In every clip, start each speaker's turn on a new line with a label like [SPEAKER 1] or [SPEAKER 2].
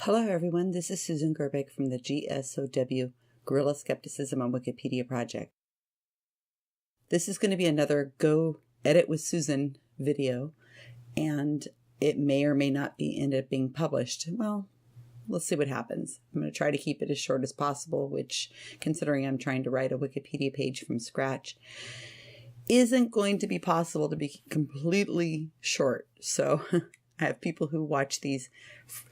[SPEAKER 1] Hello everyone, this is Susan Gerbeck from the GSoW Guerrilla Skepticism on Wikipedia project. This is going to be another Go Edit with Susan video, and it may or may not end up being published. Well, let's see what happens. I'm going to try to keep it as short as possible, which, considering I'm trying to write a Wikipedia page from scratch, isn't going to be possible to be completely short. So I have people who watch these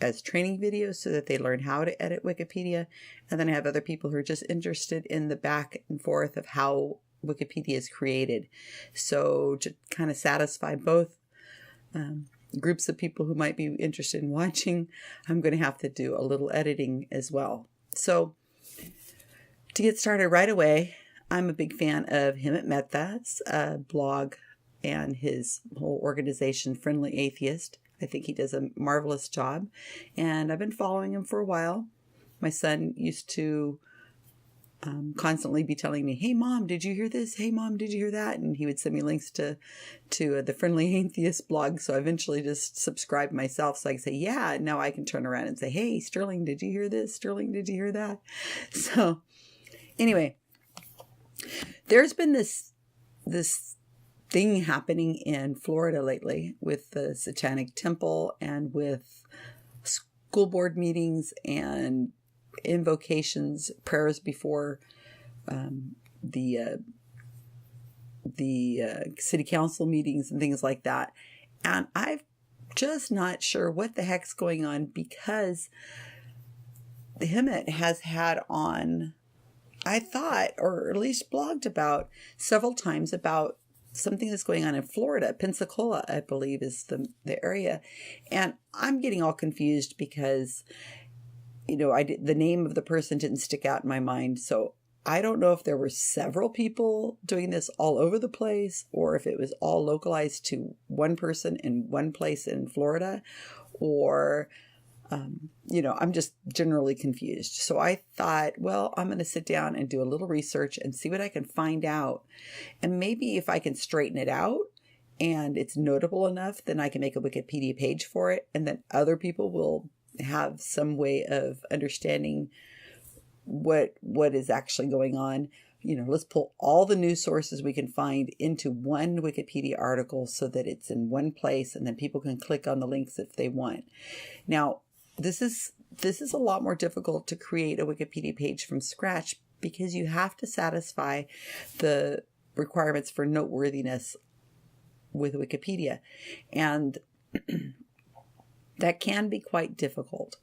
[SPEAKER 1] as training videos so that they learn how to edit Wikipedia. And then I have other people who are just interested in the back and forth of how Wikipedia is created. So to kind of satisfy both groups of people who might be interested in watching, I'm going to have to do a little editing as well. So to get started right away, I'm a big fan of Hemant Mehta's blog and his whole organization, Friendly Atheist. I think he does a marvelous job, and I've been following him for a while. My son used to constantly be telling me, "Hey mom, did you hear this? Hey mom, did you hear that?" And he would send me links to the Friendly Atheist blog. So I eventually just subscribed myself, so I can say, "Yeah." Now I can turn around and say, "Hey Sterling, did you hear this? Sterling, did you hear that?" So anyway, there's been this thing happening in Florida lately with the Satanic Temple and with school board meetings and invocations, prayers before the city council meetings and things like that. And I'm just not sure what the heck's going on, because Hemant has had on, I thought, or at least blogged about several times, about something that's going on in Florida. Pensacola, I believe, is the area. And I'm getting all confused because, the name of the person didn't stick out in my mind. So I don't know if there were several people doing this all over the place, or if it was all localized to one person in one place in Florida, or I'm just generally confused. So I thought, well, I'm going to sit down and do a little research and see what I can find out. And maybe if I can straighten it out and it's notable enough, then I can make a Wikipedia page for it. And then other people will have some way of understanding what is actually going on. Let's pull all the news sources we can find into one Wikipedia article so that it's in one place, and then people can click on the links if they want. Now, this is a lot more difficult to create a Wikipedia page from scratch, because you have to satisfy the requirements for noteworthiness with Wikipedia. And that can be quite difficult.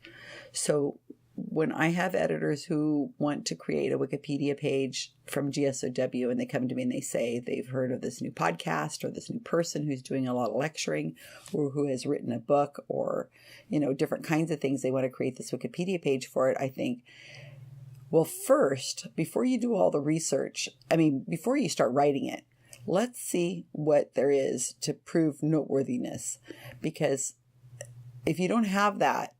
[SPEAKER 1] So when I have editors who want to create a Wikipedia page from GSoW, and they come to me and they say they've heard of this new podcast or this new person who's doing a lot of lecturing, or who has written a book, or, different kinds of things, they want to create this Wikipedia page for it, I think, well, first, before you do all the research, before you start writing it, let's see what there is to prove noteworthiness. Because if you don't have that,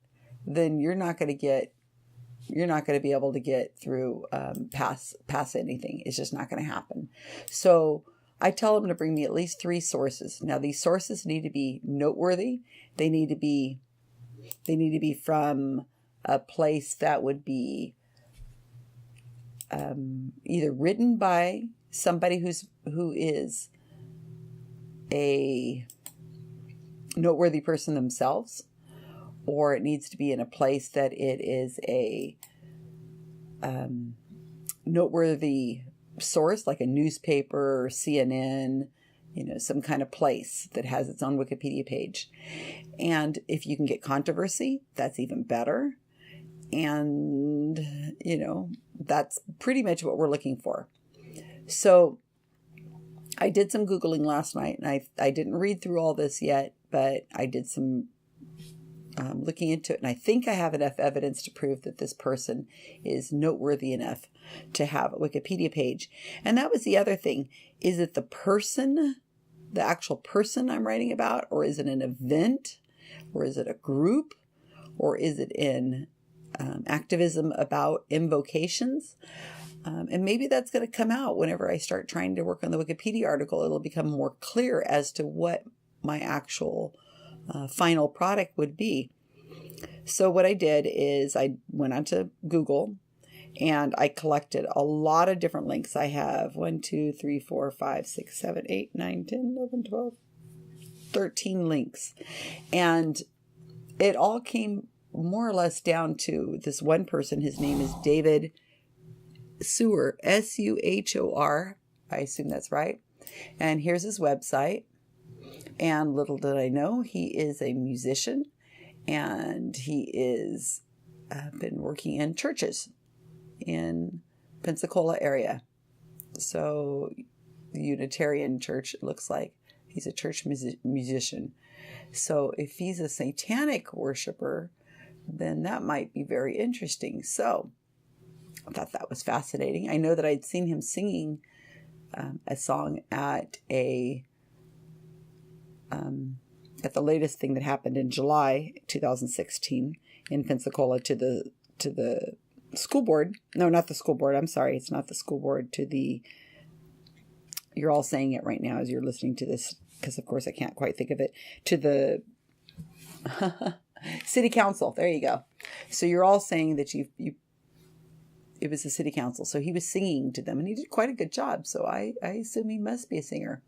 [SPEAKER 1] then you're not going to be able to get through past anything. It's just not going to happen. So I tell them to bring me at least 3 sources. Now, these sources need to be noteworthy. They need to be from a place that would be either written by somebody who is a noteworthy person themselves, or it needs to be in a place that it is a noteworthy source, like a newspaper or CNN, some kind of place that has its own Wikipedia page. And if you can get controversy, that's even better. And, that's pretty much what we're looking for. So I did some Googling last night, and I didn't read through all this yet, but I did some looking into it, and I think I have enough evidence to prove that this person is noteworthy enough to have a Wikipedia page. And that was the other thing. Is it the actual person I'm writing about, or is it an event, or is it a group, or is it in activism about invocations? And maybe that's going to come out whenever I start trying to work on the Wikipedia article. It'll become more clear as to what my actual final product would be. So what I did is I went onto Google and I collected a lot of different links. I have 1, 2, 3, 4, 5, 6, 7, 8, 9, 10, 11, 12, 13 links. And it all came more or less down to this one person. His name is David Suhor, Suhor. I assume that's right. And here's his website. And little did I know, he is a musician, and he is been working in churches in Pensacola area. So the Unitarian church, it looks like. He's a church musician. So if he's a satanic worshiper, then that might be very interesting. So I thought that was fascinating. I know that I'd seen him singing a song at the latest thing that happened in July 2016 in Pensacola to the school board. No, not the school board. I'm sorry. It's not the school board. You're all saying it right now as you're listening to this, because of course I can't quite think of it, to the city council. There you go. So you're all saying that it was the city council. So he was singing to them, and he did quite a good job. So I assume he must be a singer.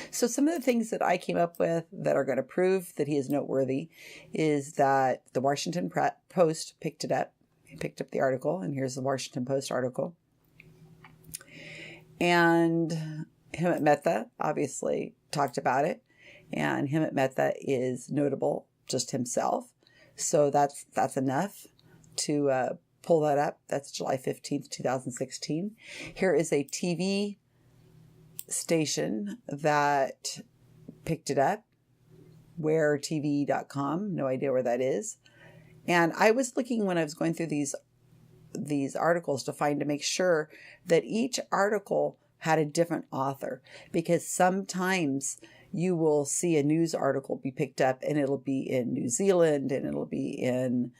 [SPEAKER 1] So some of the things that I came up with that are going to prove that he is noteworthy is that the Washington Post picked it up. He picked up the article, and here's the Washington Post article. And Hemant Mehta obviously talked about it, and Hemant Mehta is notable just himself. So that's enough to pull that up. That's July 15th, 2016. Here is a TV station that picked it up, weartv.com. No idea where that is. And I was looking when I was going through these articles to make sure that each article had a different author, because sometimes you will see a news article be picked up and it'll be in New Zealand, and it'll be in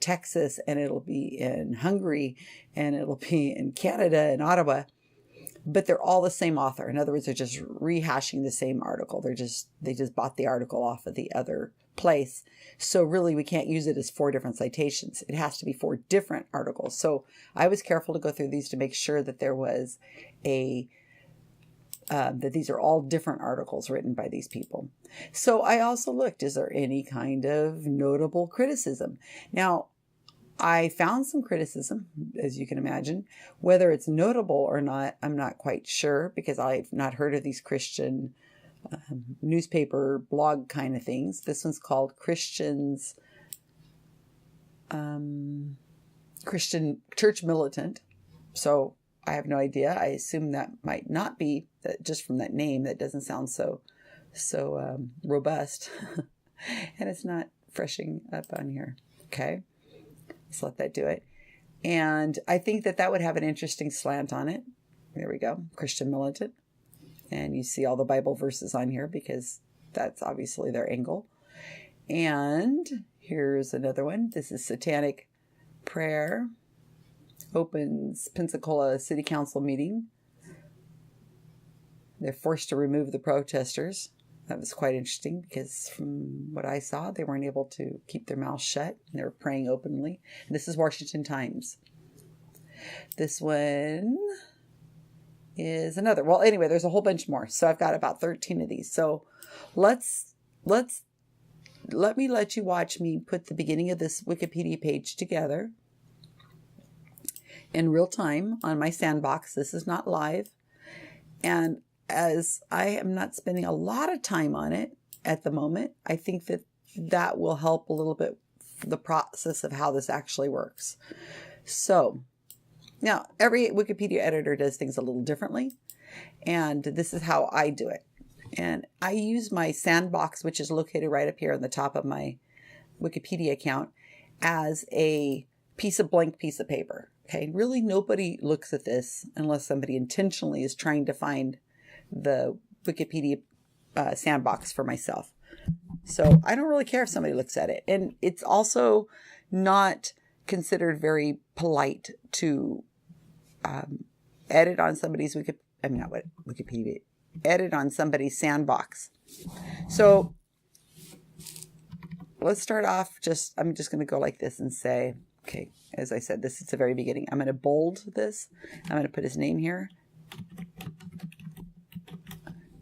[SPEAKER 1] Texas, and it'll be in Hungary, and it'll be in Canada and Ottawa, but they're all the same author. In other words, they're just rehashing the same article. They just bought the article off of the other place. So really, we can't use it as 4 different citations. It has to be 4 different articles. So I was careful to go through these to make sure that there was that these are all different articles written by these people. So I also looked, is there any kind of notable criticism? Now, I found some criticism, as you can imagine. Whether it's notable or not, I'm not quite sure, because I've not heard of these Christian newspaper blog kind of things. This one's called Christian Church Militant. So I have no idea. I assume that might not be, that just from that name, that doesn't sound so robust. And it's not freshing up on here. Okay. Let's let that do it. And I think that would have an interesting slant on it. There we go. Christian Militant. And you see all the Bible verses on here, because that's obviously their angle. And here's another one. This is Satanic Prayer. Opens Pensacola City Council meeting. They're forced to remove the protesters. That was quite interesting, because from what I saw, they weren't able to keep their mouths shut, and they were praying openly. And this is Washington Times. This one is another. Well, anyway, there's a whole bunch more. So I've got about 13 of these. So let you watch me put the beginning of this Wikipedia page together in real time on my sandbox. This is not live. And as I am not spending a lot of time on it at the moment, I think that will help a little bit the process of how this actually works. So now every Wikipedia editor does things a little differently, and this is how I do it. And I use my sandbox, which is located right up here on the top of my Wikipedia account, as a blank piece of paper. Okay, really nobody looks at this unless somebody intentionally is trying to find the Wikipedia sandbox for myself. So I don't really care if somebody looks at it. And it's also not considered very polite to edit on somebody's edit on somebody's sandbox. So let's start off I'm just going to go like this and say, okay, as I said, this is the very beginning. I'm going to bold this. I'm going to put his name here.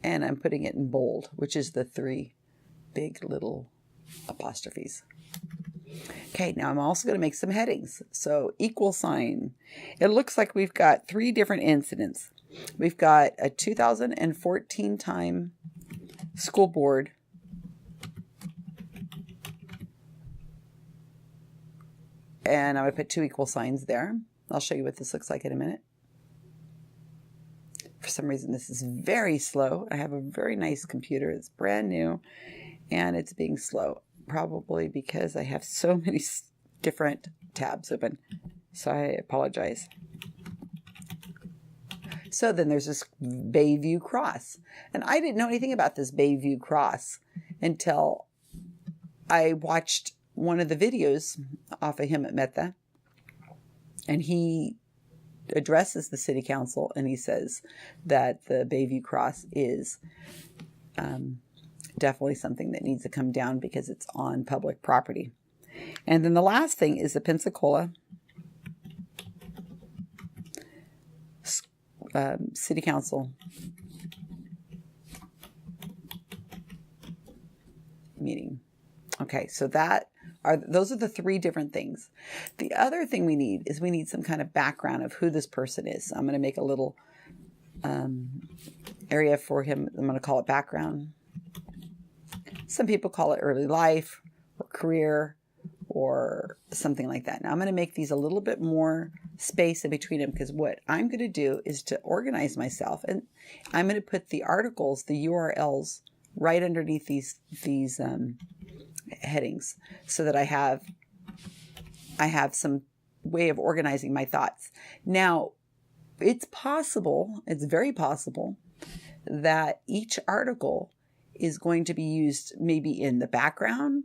[SPEAKER 1] And I'm putting it in bold, which is the 3 big little apostrophes. Okay, now I'm also going to make some headings. So equal sign. It looks like we've got 3 different incidents. We've got a 2014 time school board. And I'm going to put 2 equal signs there. I'll show you what this looks like in a minute. For some reason, this is very slow. I have a very nice computer. It's brand new, and it's being slow. Probably because I have so many different tabs open. So I apologize. So then there's this Bayview Cross. And I didn't know anything about this Bayview Cross until I watched one of the videos off of him at Meta. And he addresses the city council, and he says that the Bayview Cross is definitely something that needs to come down because it's on public property. And then the last thing is the Pensacola City Council meeting. Okay, so those are the 3 different things. The other thing we need some kind of background of who this person is. So I'm going to make a little area for him. I'm going to call it background. Some people call it early life or career or something like that. Now I'm going to make these a little bit more space in between them, because what I'm going to do is to organize myself, and I'm going to put the articles, the URLs, right underneath these headings, so that I have some way of organizing my thoughts. Now, it's very possible that each article is going to be used maybe in the background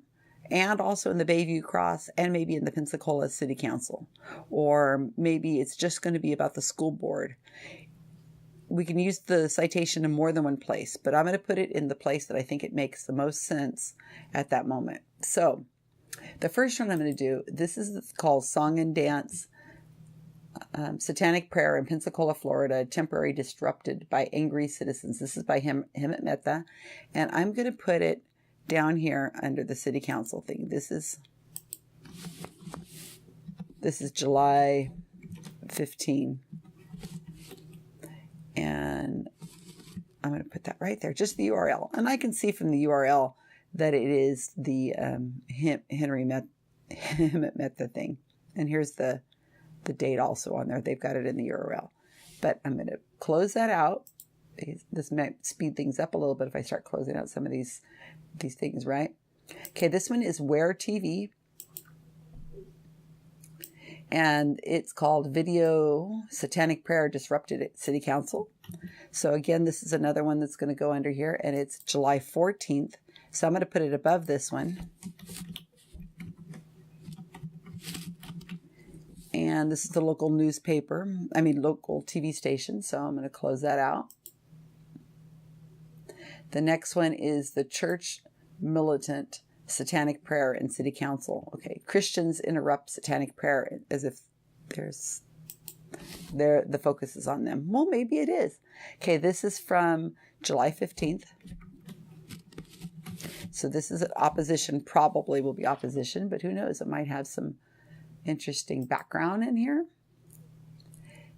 [SPEAKER 1] and also in the Bayview Cross and maybe in the Pensacola City Council, or maybe it's just going to be about the school board. We can use the citation in more than one place, but I'm going to put it in the place that I think it makes the most sense at that moment. So the first one I'm going to do, this is called Song and Dance, Satanic Prayer in Pensacola, Florida, temporarily disrupted by angry citizens. This is by him at Meta. And I'm going to put it down here under the city council thing. This is July 15. And I'm going to put that right there, just the URL. And I can see from the URL that it is the Henry Meta thing. And here's the date also on there. They've got it in the URL. But I'm going to close that out. This might speed things up a little bit if I start closing out some of these things, right? Okay, this one is Where TV. And it's called Video Satanic Prayer Disrupted at City Council. So again, this is another one that's going to go under here, and it's July 14th. So I'm going to put it above this one. And this is the local local TV station. So I'm going to close that out. The next one is the Church Militant Satanic Prayer in City Council. Okay, Christians interrupt satanic prayer as if the focus is on them. Well, maybe it is. Okay, this is from July 15th. So this is an opposition, probably will be opposition, but who knows? It might have some interesting background in here.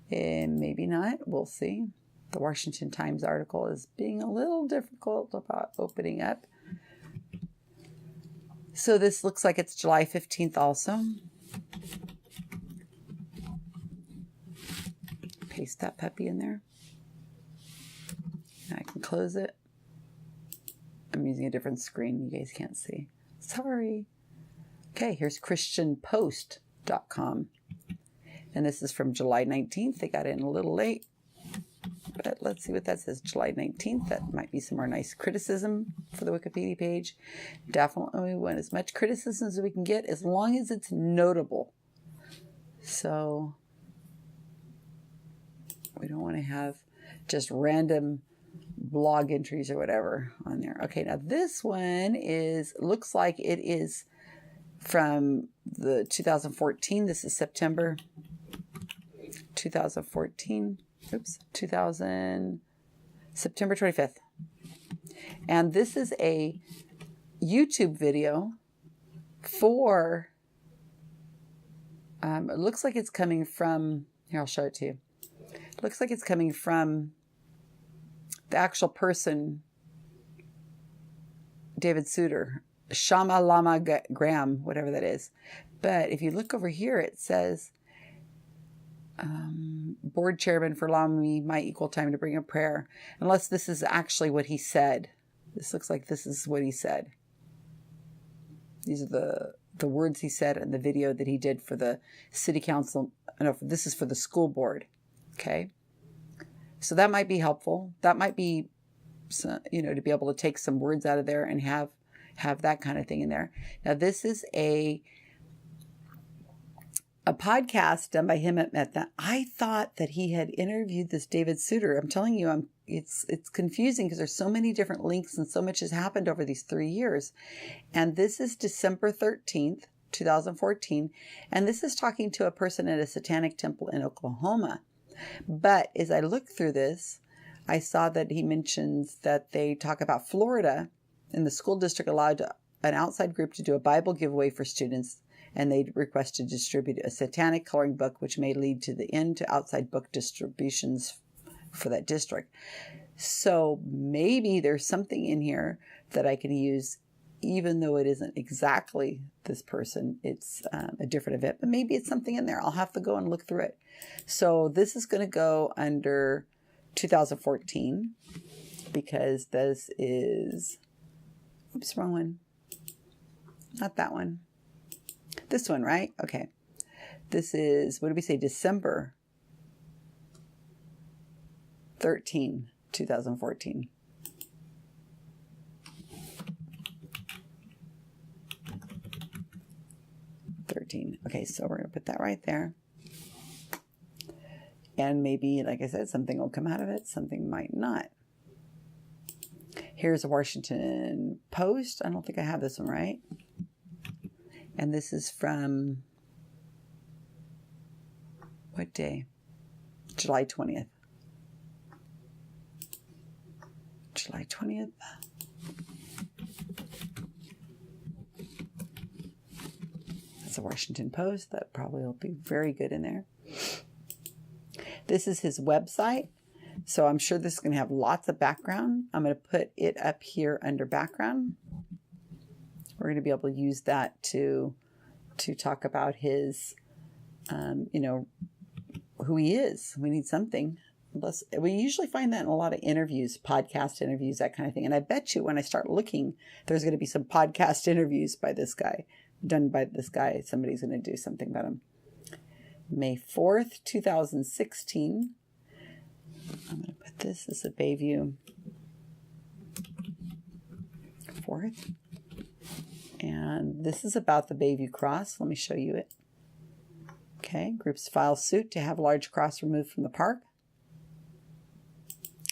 [SPEAKER 1] And maybe not. We'll see. The Washington Times article is being a little difficult about opening up. So this looks like it's July 15th also. Paste that puppy in there. And I can close it. I'm using a different screen. You guys can't see. Sorry. Okay, here's ChristianPost.com. And this is from July 19th. They got in a little late. But let's see what that says. July 19th. That might be some more nice criticism for the Wikipedia page. Definitely we want as much criticism as we can get, as long as it's notable. So we don't want to have just random blog entries or whatever on there. Okay, now this one looks like it is from the 2014. This is September 2014. September 25th. And this is a YouTube video for, it looks like it's coming from, here, I'll show it to you. It looks like it's coming from the actual person, David Suhor, Shama Lama Graham, whatever that is. But if you look over here, it says, board chairman for allowing me my equal time to bring a prayer. Unless this is actually what he said. This looks like this is what he said. These are the words he said in the video that he did for the city council. No, this is for the school board. Okay. So that might be helpful. That might be, to be able to take some words out of there and have that kind of thing in there. Now, this is a podcast done by him at Meta. I thought that he had interviewed this David Suhor. I'm telling you, it's confusing because there's so many different links and so much has happened over these 3 years. And this is December 13th, 2014. And this is talking to a person at a satanic temple in Oklahoma. But as I looked through this, I saw that he mentions that they talk about Florida and the school district allowed an outside group to do a Bible giveaway for students, and they request to distribute a satanic coloring book, which may lead to the end to outside book distributions for that district. So maybe there's something in here that I can use, even though it isn't exactly this person. It's a different event, but maybe it's something in there. I'll have to go and look through it. So this is going to go under 2014 because this is, oops, wrong one. Not that one. This one, right? Okay. This is, what did we say? December 13, 2014. Okay, so we're going to put that right there. And maybe, like I said, something will come out of it. Something might not. Here's a Washington Post. I don't think I have this one right. And this is from what day? July 20th. July 20th. That's a Washington Post. That probably will be very good in there. This is his website. So I'm sure this is going to have lots of background. I'm going to put it up here under background. We're going to be able to use that to talk about his, who he is. We need something. We usually find that in a lot of interviews, podcast interviews, that kind of thing. And I bet you when I start looking, there's going to be some podcast interviews by this guy, done by this guy. Somebody's going to do something about him. May 4th, 2016. I'm going to put this as a Bayview 4th. And this is about the Bayview Cross. Let me show you it. Okay, groups file suit to have a large cross removed from the park.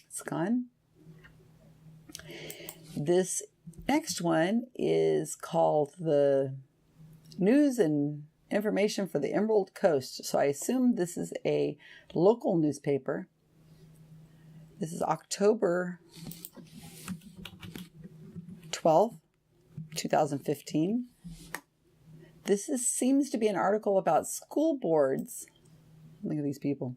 [SPEAKER 1] It's gone. This next one is called the News and Information for the Emerald Coast. So I assume this is a local newspaper. This is October 12th, 2015. This seems to be an article about school boards. Look at these people.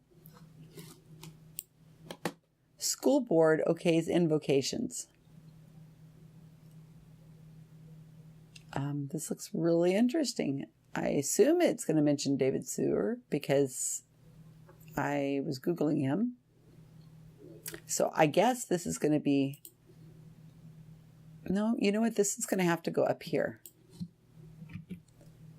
[SPEAKER 1] School board okays invocations. This looks really interesting. I assume it's going to mention David Suhor because I was Googling him. So I guess this is going to be, no, you know what? This is going to have to go up here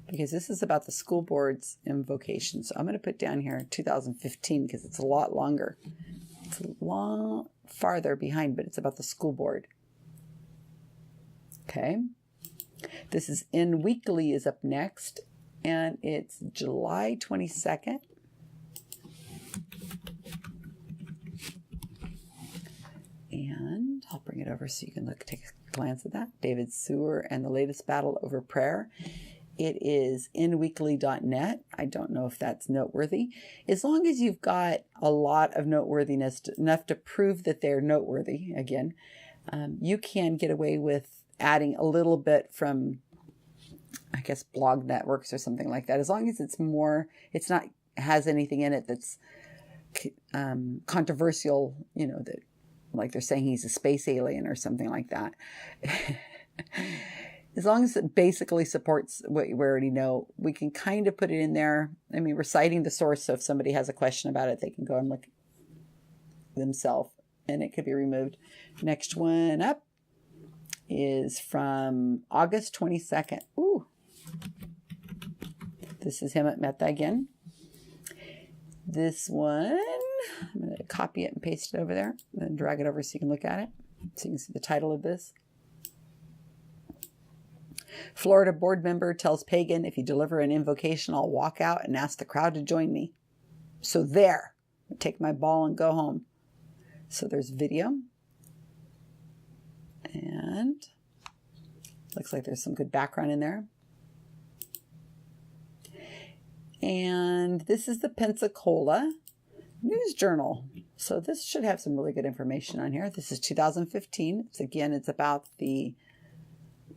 [SPEAKER 1] because this is about the school board's invocation. So I'm going to put down here 2015 because it's a lot longer. It's a lot farther behind, but it's about the school board. Okay. This is In Weekly is up next, and it's July 22nd. And over so you can take a glance at that. David Suhor and the latest battle over prayer. It is inweekly.net. I don't know if that's noteworthy. As long as you've got a lot of noteworthiness, enough to prove that they're noteworthy, again, you can get away with adding a little bit from, I guess, blog networks or something like that. As long as it's not has anything in it that's controversial, that like they're saying he's a space alien or something like that. As long as it basically supports what we already know, we can kind of put it in there. I mean, we're citing the source, so if somebody has a question about it, they can go and look themselves, and it could be removed. Next one up is from August 22nd. Ooh. This is him at Meta again. This one, I'm going to copy it and paste it over there, and then drag it over so you can look at it, so you can see the title of this. Florida board member tells pagan, if you deliver an invocation, I'll walk out and ask the crowd to join me. So there, I take my ball and go home. So there's video. And looks like there's some good background in there. And this is the Pensacola News Journal. So this should have some really good information on here. This is 2015. It's about the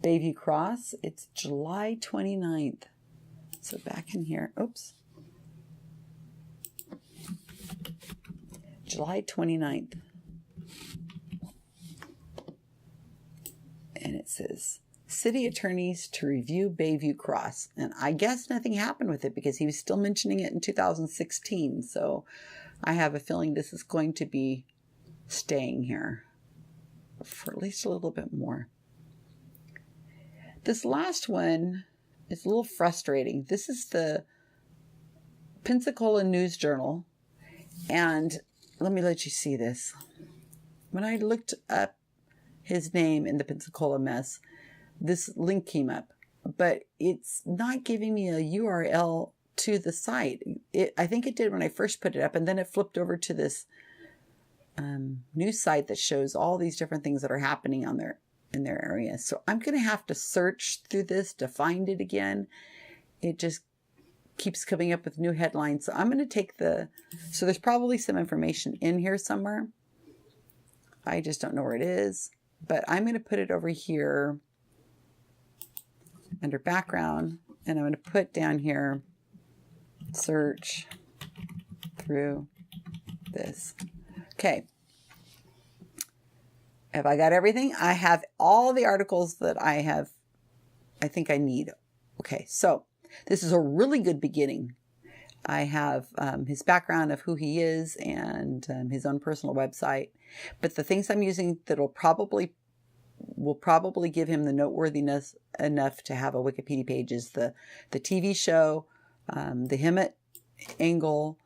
[SPEAKER 1] Bayview Cross. It's July 29th. So back in here, oops. July 29th. And it says, city attorneys to review Bayview Cross. And I guess nothing happened with it because he was still mentioning it in 2016. So I have a feeling this is going to be staying here for at least a little bit more. This last one is a little frustrating. This is the Pensacola News Journal. And let me let you see this. When I looked up his name in the Pensacola mess, this link came up. But it's not giving me a URL to the site. I think it did when I first put it up. And then it flipped over to this news site that shows all these different things that are happening on there. In their area. So I'm going to have to search through this to find it again. It just keeps coming up with new headlines. So I'm going to so there's probably some information in here somewhere. I just don't know where it is, but I'm going to put it over here under background, and I'm going to put down here, search through this. Okay. Have I got everything? I have all the articles that I think I need. Okay, so this is a really good beginning. I have his background of who he is and his own personal website. But the things I'm using that will probably give him the noteworthiness enough to have a Wikipedia page is the TV show, the Hemet angle,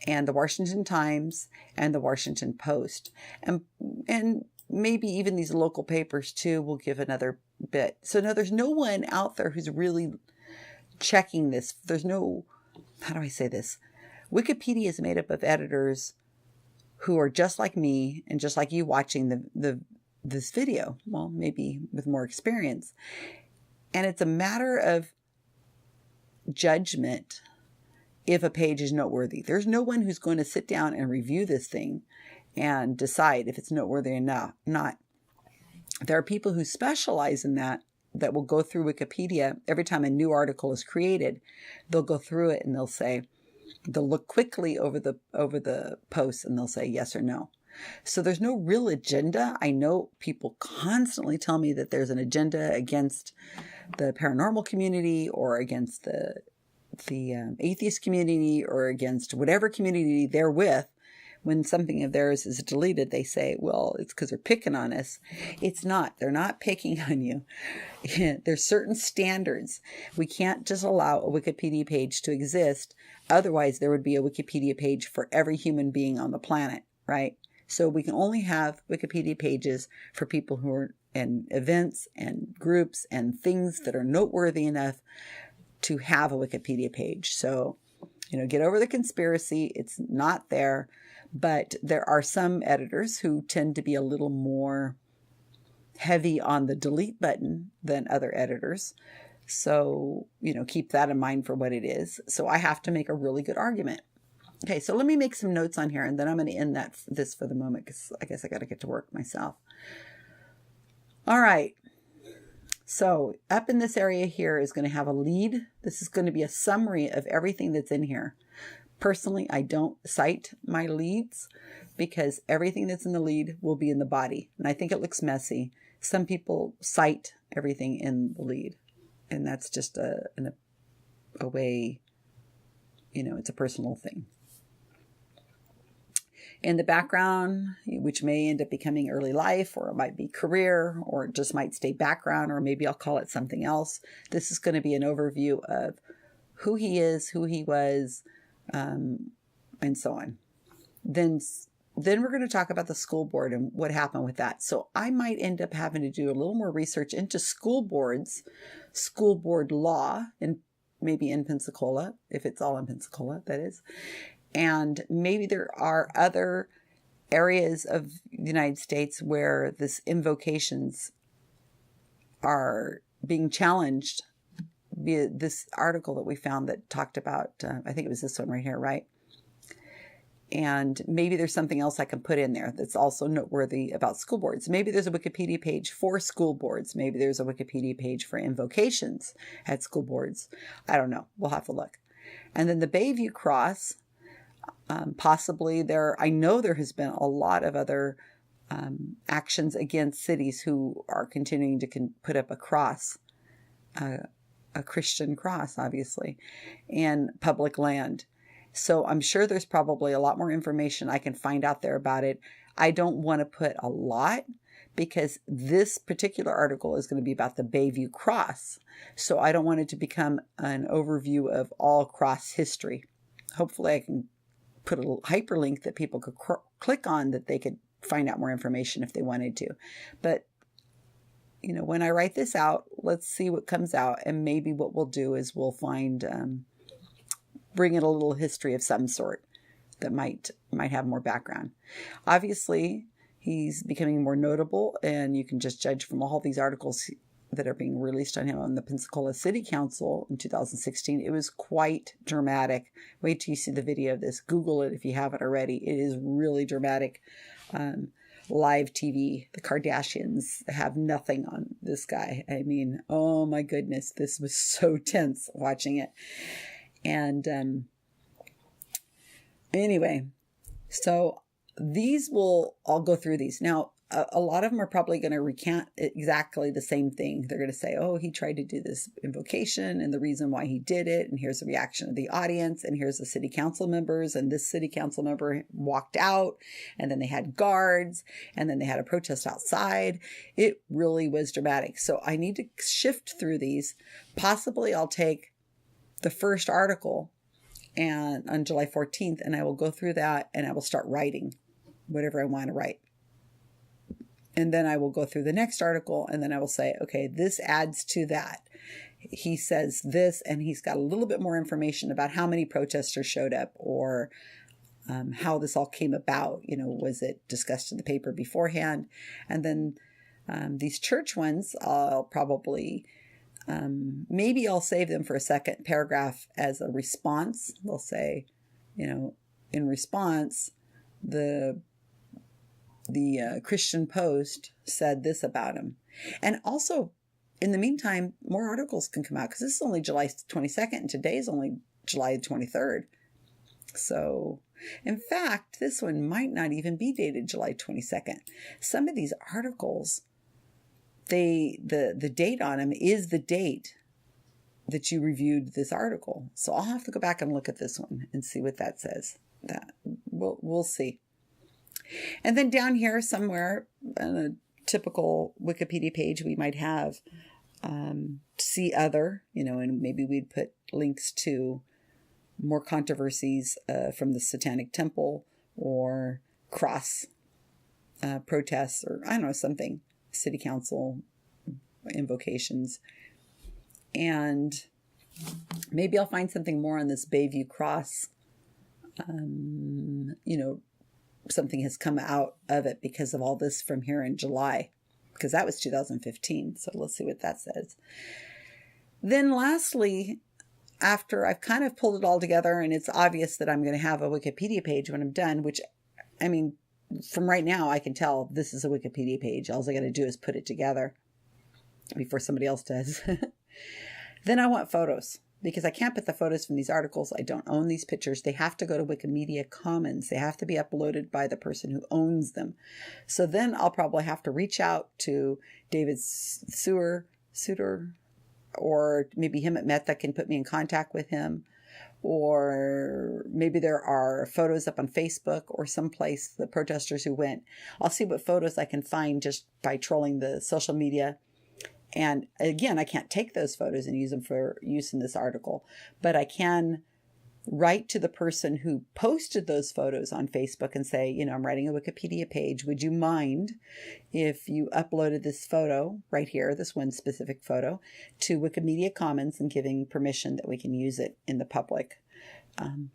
[SPEAKER 1] and the Washington Times and the Washington Post. And maybe even these local papers too will give another bit. So no, there's no one out there who's really checking this. There's no, how do I say this? Wikipedia is made up of editors who are just like me and just like you watching this video. Well, maybe with more experience. And it's a matter of judgment if a page is noteworthy. There's no one who's going to sit down and review this thing and decide if it's noteworthy or not. There are people who specialize in that will go through Wikipedia. Every time a new article is created, they'll go through it and they'll look quickly over the posts and they'll say yes or no. So there's no real agenda. I know people constantly tell me that there's an agenda against the paranormal community or against the atheist community or against whatever community they're with. When something of theirs is deleted, they say, well, it's because they're picking on us. It's not. They're not picking on you. There's certain standards. We can't just allow a Wikipedia page to exist. Otherwise, there would be a Wikipedia page for every human being on the planet, right? So we can only have Wikipedia pages for people who are in events and groups and things that are noteworthy enough to have a Wikipedia page. So, get over the conspiracy. It's not there. But there are some editors who tend to be a little more heavy on the delete button than other editors. So, keep that in mind for what it is. So I have to make a really good argument. Okay, so let me make some notes on here, and then I'm going to end this for the moment, because I guess I got to get to work myself. All right. So up in this area here is going to have a lead. This is going to be a summary of everything that's in here. Personally, I don't cite my leads because everything that's in the lead will be in the body. And I think it looks messy. Some people cite everything in the lead. And that's just a way, it's a personal thing. In the background, which may end up becoming early life, or it might be career, or it just might stay background, or maybe I'll call it something else. This is going to be an overview of who he is, who he was, and so on. Then we're going to talk about the school board and what happened with that. So I might end up having to do a little more research into school board law, and maybe in Pensacola, if it's all in Pensacola, that is. And maybe there are other areas of the United States where this invocations are being challenged via this article that we found that talked about, I think it was this one right here, right? And maybe there's something else I can put in there that's also noteworthy about school boards. Maybe there's a Wikipedia page for school boards. Maybe there's a Wikipedia page for invocations at school boards. I don't know. We'll have to look. And then the Bayview Cross, possibly I know there has been a lot of other actions against cities who are continuing to put up a cross, a Christian cross, obviously, in public land. So I'm sure there's probably a lot more information I can find out there about it. I don't want to put a lot because this particular article is going to be about the Bayview Cross. So I don't want it to become an overview of all cross history. Hopefully I can put a little hyperlink that people could click on, that they could find out more information if they wanted to. But, when I write this out, let's see what comes out. And maybe what we'll do is we'll bring in a little history of some sort that might have more background. Obviously, he's becoming more notable, and you can just judge from all these articles that are being released on him on the Pensacola City Council in 2016. It was quite dramatic. Wait till you see the video of this. Google it if you haven't already. It is really dramatic. Live TV. The Kardashians have nothing on this guy. I mean, oh my goodness, this was so tense watching it. And anyway, so I'll go through these. Now, a lot of them are probably going to recant exactly the same thing. They're going to say, oh, he tried to do this invocation and the reason why he did it. And here's the reaction of the audience. And here's the city council members. And this city council member walked out. And then they had guards. And then they had a protest outside. It really was dramatic. So I need to shift through these. Possibly I'll take the first article and on July 14th, and I will go through that and I will start writing whatever I want to write. And then I will go through the next article, and then I will say, okay, this adds to that. He says this, and he's got a little bit more information about how many protesters showed up, or how this all came about. Was it discussed in the paper beforehand? And then these church ones, I'll probably, maybe I'll save them for a second paragraph as a response. They'll say, in response, the Christian Post said this about him. And also, in the meantime, more articles can come out, because this is only July 22nd and today's only July 23rd. So, in fact, this one might not even be dated July 22nd. Some of these articles, the date on them is the date that you reviewed this article. So I'll have to go back and look at this one and see what that says. That we'll see. And then down here somewhere on a typical Wikipedia page, we might have see other, and maybe we'd put links to more controversies from the Satanic Temple, or cross protests, or I don't know, something, city council invocations. And maybe I'll find something more on this Bayview Cross. Something has come out of it because of all this from here in July. because that was 2015. So let's see what that says. Then lastly, after I've kind of pulled it all together and it's obvious that I'm going to have a Wikipedia page when I'm done, which, I mean, from right now, I can tell this is a Wikipedia page. All I got to do is put it together before somebody else does. Then I want photos, because I can't put the photos from these articles. I don't own these pictures. They have to go to Wikimedia Commons. They have to be uploaded by the person who owns them. So then I'll probably have to reach out to David Suhor, or maybe him at Meta can put me in contact with him. Or maybe there are photos up on Facebook or someplace, the protesters who went. I'll see what photos I can find just by trolling the social media. And again, I can't take those photos and use them for use in this article, but I can write to the person who posted those photos on Facebook and say, you know, I'm writing a Wikipedia page. Would you mind if you uploaded this photo right here, this one specific photo, to Wikimedia Commons and giving permission that we can use it in the public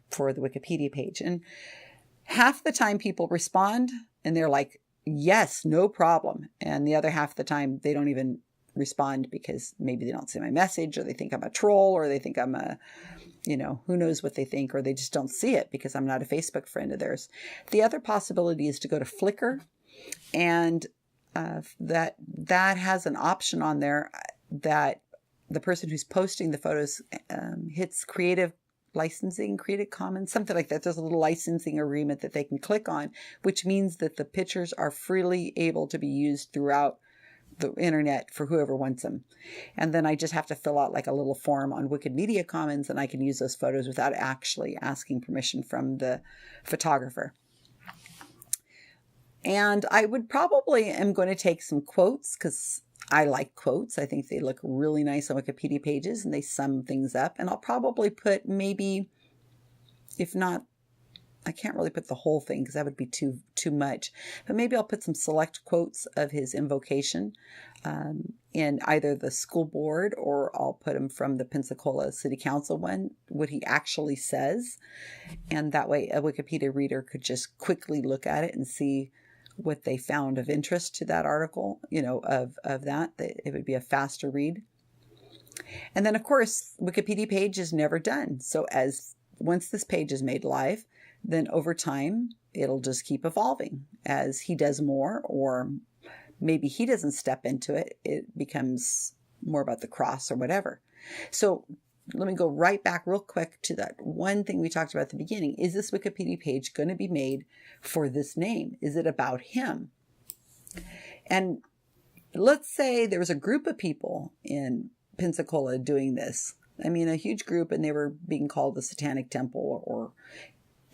[SPEAKER 1] for the Wikipedia page? And half the time people respond and they're like, yes, no problem. And the other half of the time they don't even respond because maybe they don't see my message, or they think I'm a troll, or they think I'm a, you know, who knows what they think, or they just don't see it because I'm not a Facebook friend of theirs. The other possibility is to go to Flickr, and that has an option on there that the person who's posting the photos hits Creative Commons, something like that. There's a little licensing agreement that they can click on, which means that the pictures are freely able to be used throughout the internet for whoever wants them. And then I just have to fill out like a little form on Wikimedia Commons, and I can use those photos without actually asking permission from the photographer. And I would probably am going to take some quotes, because I like quotes. I think they look really nice on Wikipedia pages and they sum things up. And I'll probably put maybe, if not, I can't really put the whole thing because that would be too much. But maybe I'll put some select quotes of his invocation in either the school board, or I'll put them from the Pensacola City Council one, what he actually says. And that way a Wikipedia reader could just quickly look at it and see what they found of interest to that article, you know, of that. It would be a faster read. And then, of course, Wikipedia page is never done. So once this page is made live, then over time, it'll just keep evolving as he does more, or maybe he doesn't step into it. It becomes more about the cross or whatever. So let me go right back real quick to that one thing we talked about at the beginning. Is this Wikipedia page going to be made for this name? Is it about him? And let's say there was a group of people in Pensacola doing this. I mean, a huge group, and they were being called the Satanic Temple,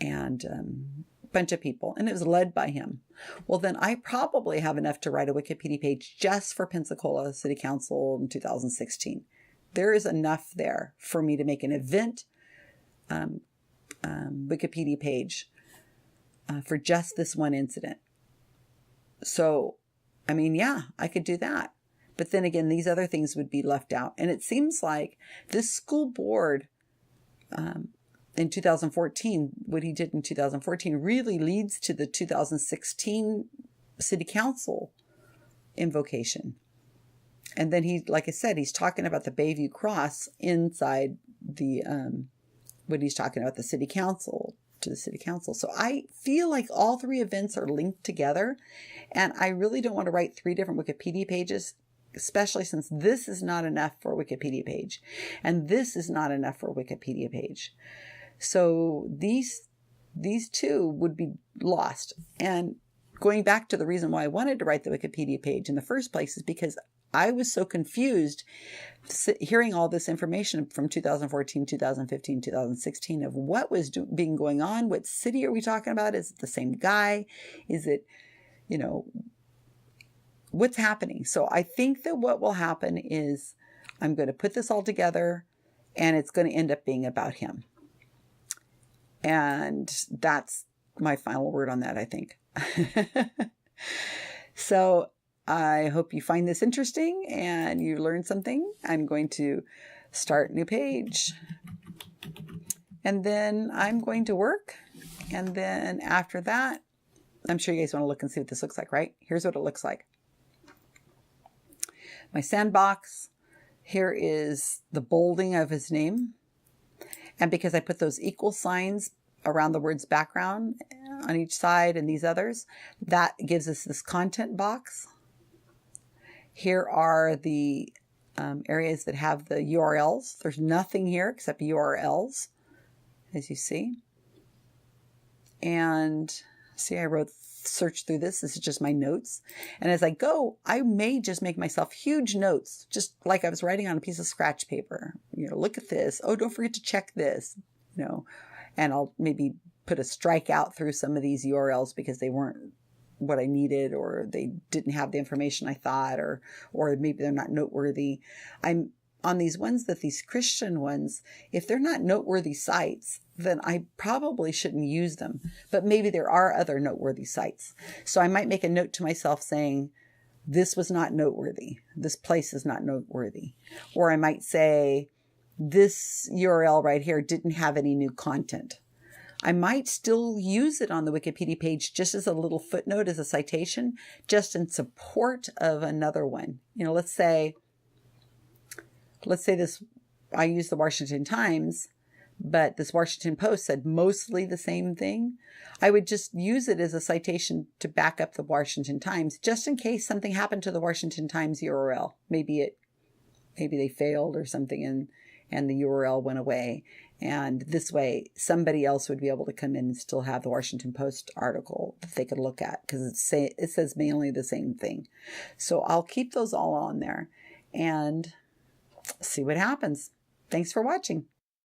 [SPEAKER 1] and a bunch of people, and it was led by him. Well, then I probably have enough to write a Wikipedia page just for Pensacola City Council in 2016. There is enough there for me to make an event Wikipedia page for just this one incident. So, I mean, yeah, I could do that. But then again, these other things would be left out. And it seems like this school board in 2014, what he did in 2014 really leads to the 2016 City Council invocation. And then he, like I said, he's talking about the Bayview Cross inside the, when he's talking about the City Council, to the City Council. So I feel like all three events are linked together, and I really don't want to write 3 different Wikipedia pages, especially since this is not enough for a Wikipedia page, and this is not enough for a Wikipedia page. So these two would be lost. And going back to the reason why I wanted to write the Wikipedia page in the first place is because I was so confused hearing all this information from 2014, 2015, 2016 of what was being going on. What city are we talking about? Is it the same guy? Is it, you know, what's happening? So I think that what will happen is I'm going to put this all together, and it's going to end up being about him. And that's my final word on that, I think. So I hope you find this interesting and you learn something. I'm going to start a new page, and then I'm going to work. And then after that, I'm sure you guys want to look and see what this looks like, right? Here's what it looks like. my sandbox. Here is the bolding of his name. And because I put those equal signs around the word's background on each side and these others, that gives us this content box. Here are the areas that have the URLs. There's nothing here except URLs, as you see. And see, I wrote search through this. This is just my notes. And as I go, I may just make myself huge notes, just like I was writing on a piece of scratch paper. Look at this. Oh, don't forget to check this, and I'll maybe put a strike out through some of these URLs because they weren't what I needed, or they didn't have the information I thought, or maybe they're not noteworthy. I'm on these ones these Christian ones, if they're not noteworthy sites, then I probably shouldn't use them. But maybe there are other noteworthy sites. So I might make a note to myself saying, this was not noteworthy. This place is not noteworthy. Or I might say, this URL right here didn't have any new content. I might still use it on the Wikipedia page just as a little footnote, as a citation, just in support of another one. Let's say this, I use the Washington Times, but this Washington Post said mostly the same thing. I would just use it as a citation to back up the Washington Times, just in case something happened to the Washington Times URL. Maybe they failed or something, and the URL went away. And this way, somebody else would be able to come in and still have the Washington Post article that they could look at, because it says mainly the same thing. So I'll keep those all on there and see what happens. Thanks for watching.